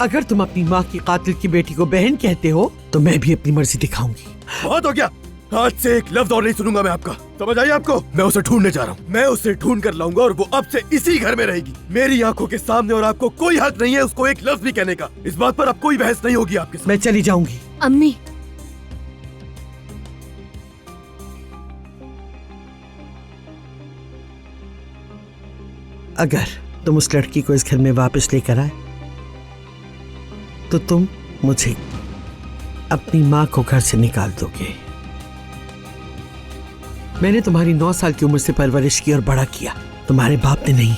अगर तुम अपनी माँ की कातिल की बेटी को बहन कहते हो तो मैं भी अपनी मर्जी दिखाऊंगी। बहुत हो गया, आज से एक लफ्ज और नहीं सुनूंगा मैं आपका, समझ आई आपको? मैं उसे ढूंढने जा रहा हूँ, मैं उसे ढूंढ कर लाऊंगा और वो अब से इसी घर में रहेगी, मेरी आंखों के सामने, और आपको कोई हक नहीं है उसको एक लफ्ज भी कहने का। इस बात पर अब कोई बहस नहीं होगी आपके साथ। मैं चली जाऊंगी। अम्मी, अगर तुम उस लड़की को इस घर में वापस लेकर आए तो तुम मुझे अपनी माँ को घर से निकाल दोगे। मैंने तुम्हारी 9 साल की उम्र से परवरिश की और बड़ा किया, तुम्हारे बाप ने नहीं।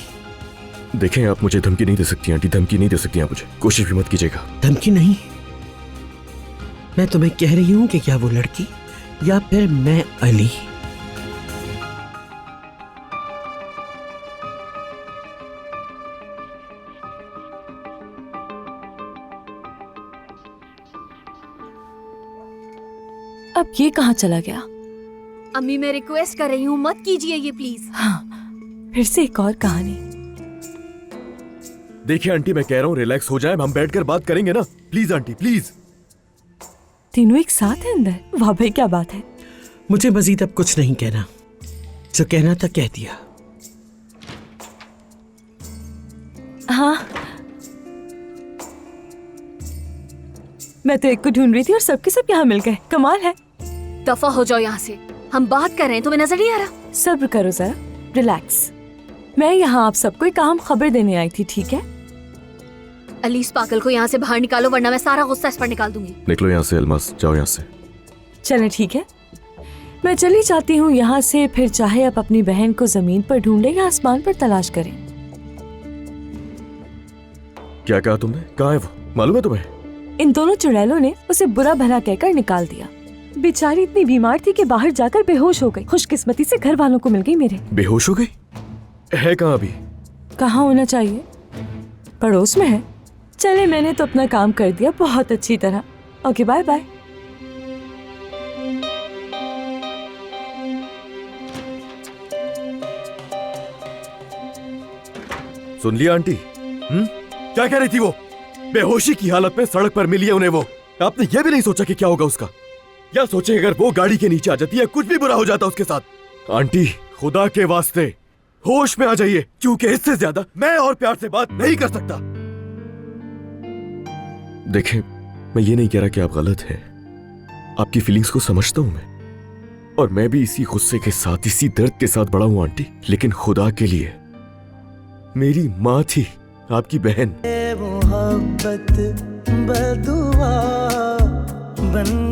देखें, आप मुझे धमकी नहीं दे सकती आंटी, धमकी नहीं दे सकती आप मुझे, कोशिश भी मत कीजिएगा। धमकी नहीं, मैं तुम्हें कह रही हूं कि क्या वो लड़की या फिर मैं अली। अब ये कहाँ चला गया? अम्मी मैं रिक्वेस्ट कर रही हूँ, मत कीजिए ये प्लीज। हाँ, फिर से एक और कहानी। देखिए आंटी, मैं कह रहा हूँ रिलैक्स हो जाए, हम बैठकर बात करेंगे ना, प्लीज आंटी प्लीज। तीनों एक साथ है अंदर? वाह भाई, क्या बात है। मुझे मजीद अब कुछ नहीं कहना, जो कहना था कह दिया। हाँ, मैं तो एक को ढूंढ रही थी और सबके सब यहाँ मिल गए, कमाल है। दफा हो जाओ यहाँ से, हम बात कर रहे हैं, तुम्हें नजर नहीं आ रहा? सब्र करो जरा, रिलैक्स। मैं यहाँ आप सबको एक अहम खबर देने आई थी, ठीक है? अली, इस पागल को यहाँ से बाहर निकालो वरना मैं सारा गुस्सा इस पर निकाल दूंगी। निकलो यहाँ से अलमास, जाओ यहाँ से। चले ठीक है, मैं चली जाती हूँ यहाँ से, फिर चाहे आप अपनी बहन को जमीन पर ढूंढे या आसमान पर तलाश करें। क्या कहा तुमने? कहाँ है वो, मालूम है तुम्हें? इन दोनों चुड़ैलों ने उसे बुरा भला कहकर निकाल दिया। बेचारी इतनी बीमार थी कि बाहर जाकर बेहोश हो गई। खुशकिस्मती से घर वालों को मिल गई मेरे। बेहोश हो गई? है कहाँ अभी? कहाँ होना चाहिए, पड़ोस में है। चले, मैंने तो अपना काम कर दिया बहुत अच्छी तरह। Okay, bye bye. सुन लिया आंटी? क्या कह रही थी वो? बेहोशी की हालत में सड़क पर मिली है उन्हें वो। आपने ये भी नहीं सोचा कि क्या होगा उसका? या सोचे अगर वो गाड़ी के नीचे आ जाती है, कुछ भी बुरा हो जाता उसके साथ। आंटी, खुदा के वास्ते होश में आ जाइए, क्योंकि इससे ज्यादा मैं और प्यार से बात नहीं कर सकता। देखें, मैं ये नहीं कह रहा कि आप गलत हैं, आपकी फीलिंग्स को समझता हूं मैं, और मैं भी इसी गुस्से के साथ, इसी दर्द के साथ बड़ा हूं आंटी। लेकिन खुदा के लिए, मेरी माँ थी आपकी बहन। मोहब्बत बदुआ बन